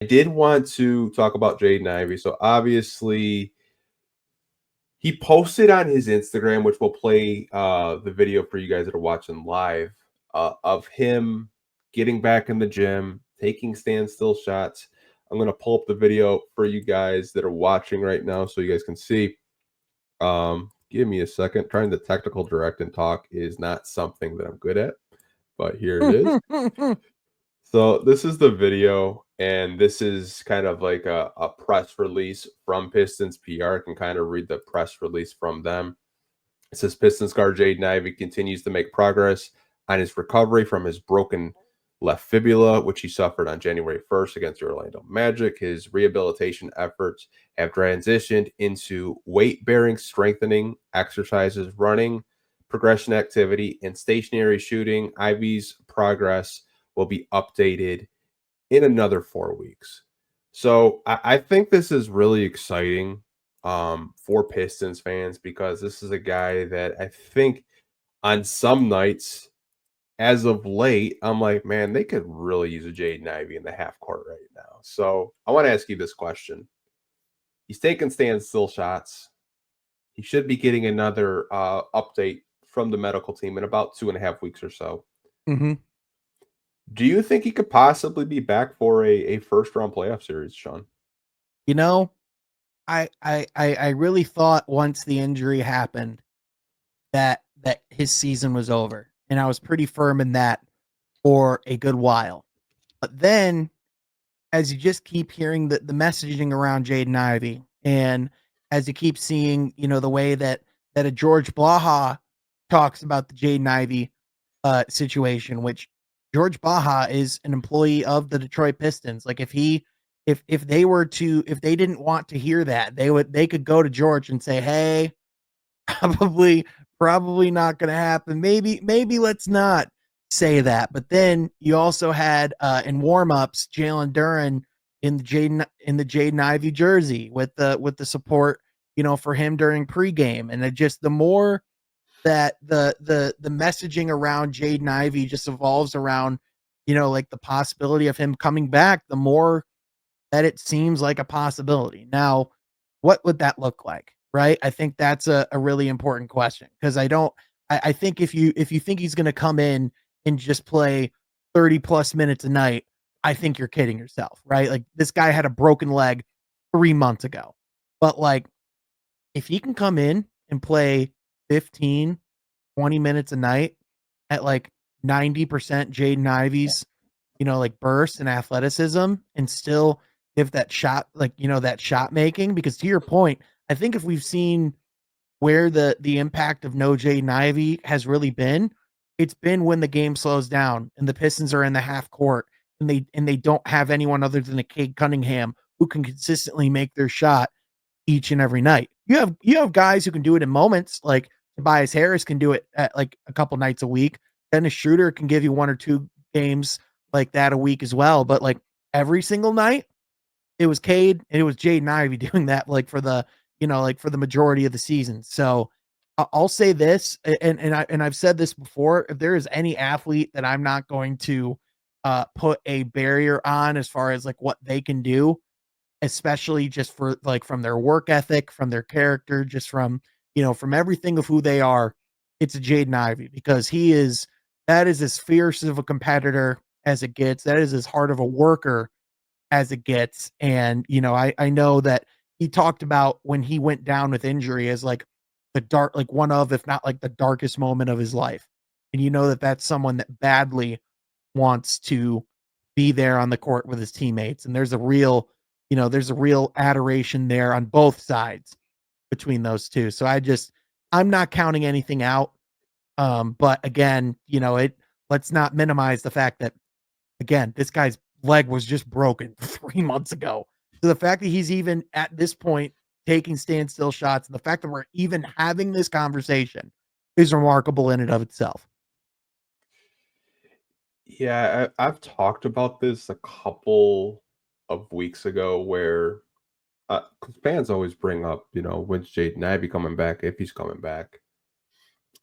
did want to talk about Jaden Ivey. So obviously, he posted on his Instagram, which will play the video for you guys that are watching live, of him getting back in the gym, taking standstill shots. I'm gonna pull up the video for you guys that are watching right now, so you guys can see. Give me a second. Trying to technical direct and talk is not something that I'm good at, but here it is. So this is the video, and this is kind of like a press release from Pistons PR. I can kind of read the press release from them. It says Pistons guard Jaden Ivey continues to make progress on his recovery from his broken left fibula, which he suffered on January 1st against the Orlando Magic. His rehabilitation efforts have transitioned into weight-bearing strengthening exercises, running, progression activity, and stationary shooting. Ivey's progress will be updated in another 4 weeks. So I think this is really exciting for Pistons fans because this is a guy that I think on some nights, as of late, I'm like, man, they could really use a Jaden Ivey in the half court right now. So I want to ask you this question. He's taking standstill shots. He should be getting another update from the medical team in about 2.5 weeks or so. Mm-hmm. Do you think he could possibly be back for a first round playoff series, Sean? You know, I really thought once the injury happened that his season was over, and I was pretty firm in that for a good while. But then, as you just keep hearing the messaging around Jaden Ivey, and as you keep seeing, the way that a George Blaha talks about the Jaden Ivey situation, which George Baja is an employee of the Detroit Pistons. Like if they didn't want to hear that, they could go to George and say, "Hey, probably probably not going to happen. Maybe let's not say that." But then you also had in warm-ups Jalen Duren in the Jaden Ivey jersey with the support, for him during pregame. And it just the more that the messaging around Jaden Ivey just evolves around, like the possibility of him coming back, the more that it seems like a possibility. Now, what would that look like? Right? I think that's a really important question because I think if you think he's gonna come in and just play 30 plus minutes a night, I think you're kidding yourself, right? Like this guy had a broken leg 3 months ago. But like if he can come in and play 15, 20 minutes a night at like 90% Jaden Ivey's, like burst and athleticism and still give that shot, like, that shot making, because to your point, I think if we've seen where the impact of no Jaden Ivey has really been, it's been when the game slows down and the Pistons are in the half court and they don't have anyone other than a Cade Cunningham who can consistently make their shot each and every night. You have guys who can do it in moments, like Tobias Harris can do it at like a couple nights a week. Dennis Schroeder can give you one or two games like that a week as well. But like every single night, it was Cade and it was Jaden Ivey doing that, like for the, like for the majority of the season. So I'll say this, and I've said this before: if there is any athlete that I'm not going to put a barrier on as far as like what they can do, especially just for like from their work ethic, from their character, just from, from everything of who they are, it's a Jaden Ivey, because that is as fierce of a competitor as it gets. That is as hard of a worker as it gets. And, I know that he talked about when he went down with injury as like the dark, like one of, if not like the darkest moment of his life. And that's someone that badly wants to be there on the court with his teammates. And there's a real adoration there on both sides between those two. So I'm not counting anything out. But again, let's not minimize the fact that, again, this guy's leg was just broken 3 months ago. So the fact that he's even at this point taking standstill shots, and the fact that we're even having this conversation is remarkable in and of itself. Yeah, I've talked about this a couple of weeks ago where 'cause fans always bring up, when's Jaden Ivey coming back, if he's coming back.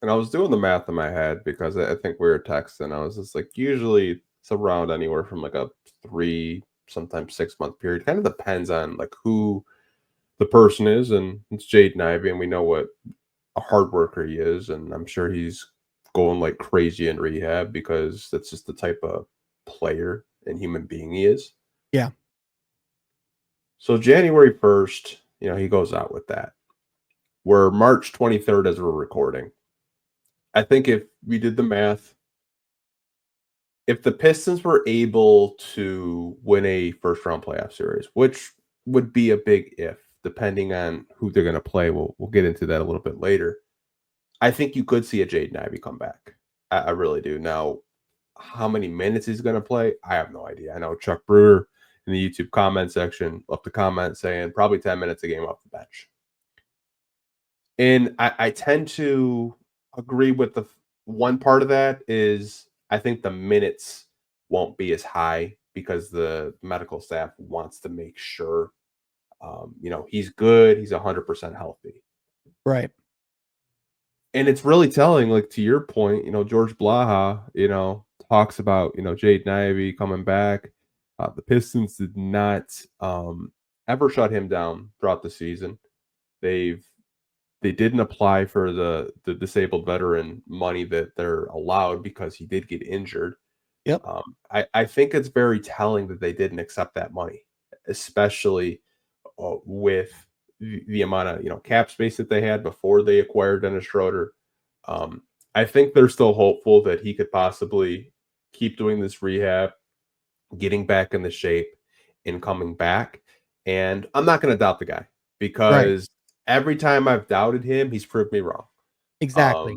And I was doing the math in my head because I think we were texting. I was just like, usually it's around anywhere from like a 3 sometimes 6-month period. Kind of depends on like who the person is, and it's Jaden Ivey, and we know what a hard worker he is, and I'm sure he's going like crazy in rehab because that's just the type of player and human being he is. Yeah. So January 1st, he goes out with that. We're March 23rd as we're recording. I think if we did the math, if the Pistons were able to win a first round playoff series, which would be a big if, depending on who they're going to play, we'll get into that a little bit later. I think you could see a Jaden Ivey come back. I really do. Now, how many minutes he's going to play, I have no idea. I know Chuck Brewer in the YouTube comment section left a comment saying probably 10 minutes a game off the bench. And I tend to agree with the one part of that is I think the minutes won't be as high because the medical staff wants to make sure, he's good. He's 100% healthy. Right. And it's really telling, like to your point, George Blaha, talks about, Jaden Ivey coming back. The Pistons did not ever shut him down throughout the season. They didn't apply for the disabled veteran money that they're allowed because he did get injured. Yep. I think it's very telling that they didn't accept that money, especially with the amount of cap space that they had before they acquired Dennis Schroeder. I think they're still hopeful that he could possibly keep doing this rehab, getting back in the shape, and coming back. And I'm not going to doubt the guy because every time I've doubted him, he's proved me wrong. Exactly.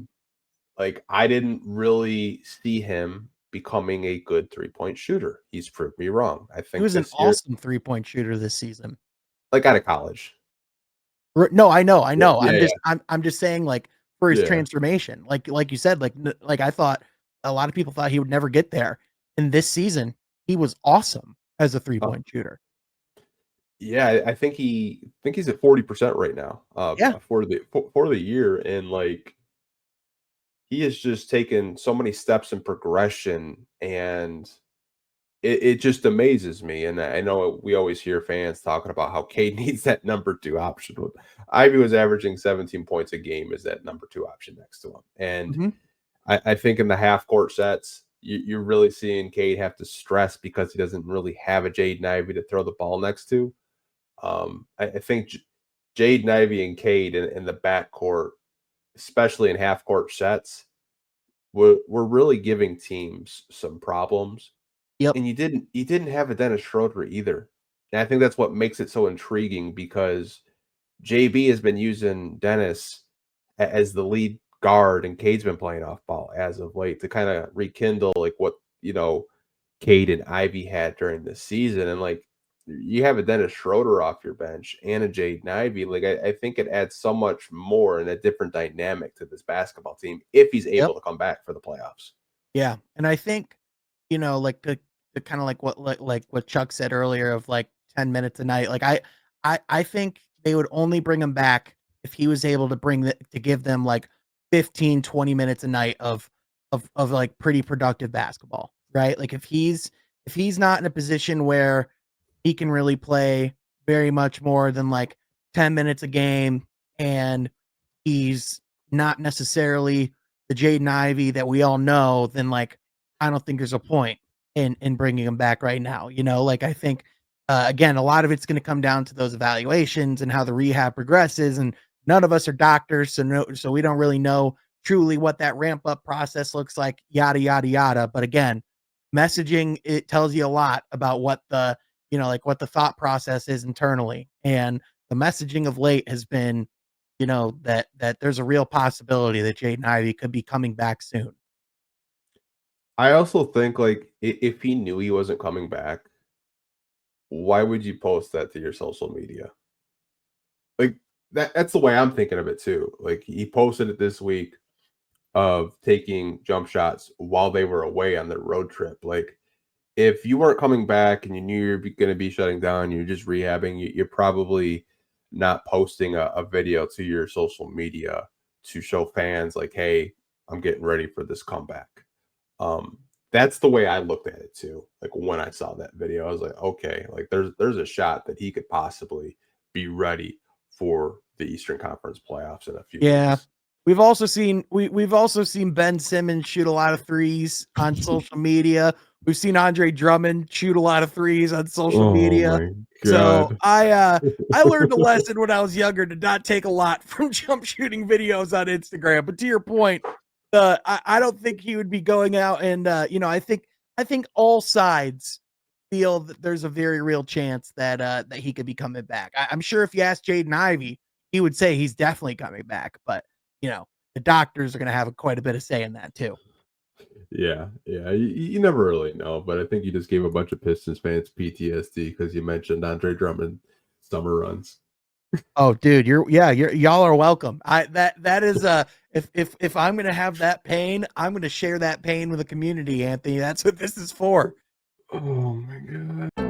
Like I didn't really see him becoming a good 3-point shooter. He's proved me wrong. I think He was an awesome 3-point shooter this season. Like out of college. No, I know. Yeah, I'm just saying, like, for his transformation, like you said, like I thought a lot of people thought he would never get there. And this season, he was awesome as a 3-point shooter. Yeah, I think he's at 40% right now. Yeah. For the year, and like he has just taken so many steps in progression, and it just amazes me. And I know we always hear fans talking about how Cade needs that number 2 option. Ivy was averaging 17 points a game as that number 2 option next to him. And I think in the half court sets, you're really seeing Cade have to stress because he doesn't really have a Jaden Ivey to throw the ball next to. I think Jaden Ivey and Cade in the backcourt, especially in half court sets, were really giving teams some problems. Yep. And you didn't have a Dennis Schroeder either. And I think that's what makes it so intriguing because JB has been using Dennis as the lead guard, and Cade's been playing off ball as of late to kind of rekindle like what Cade and Ivy had during the season. And like you have a Dennis Schroeder off your bench and a Jaden Ivey. Like I think it adds so much more and a different dynamic to this basketball team if he's able to come back for the playoffs. Yeah, and I think like the kind of like what Chuck said earlier of like 10 minutes a night. Like I think they would only bring him back if he was able to give them like 15, 20 minutes a night of like pretty productive basketball, right? Like if he's not in a position where he can really play very much more than like 10 minutes a game, and he's not necessarily the Jaden Ivey that we all know, then like I don't think there's a point in bringing him back right now. Like I think again, a lot of it's going to come down to those evaluations and how the rehab progresses, and none of us are doctors, so we don't really know truly what that ramp up process looks like, yada yada yada. But again, messaging, it tells you a lot about what the like what the thought process is internally, and the messaging of late has been that there's a real possibility that Jaden Ivey could be coming back soon. I also think like if he knew he wasn't coming back, why would you post that to your social media? Like that's the way I'm thinking of it too. Like he posted it this week of taking jump shots while they were away on their road trip. Like if you weren't coming back and you knew you're going to be shutting down, you're just rehabbing, you're probably not posting a video to your social media to show fans like, hey, I'm getting ready for this comeback. that's the way I looked at it too. Like when I saw that video, I was like, okay, like there's a shot that he could possibly be ready for the Eastern Conference playoffs in a few weeks. We've also seen Ben Simmons shoot a lot of threes on social media. We've seen Andre Drummond shoot a lot of threes on social Oh media. my So God. I learned a lesson when I was younger to not take a lot from jump shooting videos on Instagram. But to your point, I don't think he would be going out and I think all sides feel that there's a very real chance that he could be coming back. I'm sure if you ask Jaden Ivey, he would say he's definitely coming back, but the doctors are going to have quite a bit of say in that too. Yeah. You never really know, but I think you just gave a bunch of Pistons fans PTSD because you mentioned Andre Drummond summer runs. Oh, dude, y'all are welcome. That is if I'm going to have that pain, I'm going to share that pain with the community, Anthony. That's what this is for. Oh my God.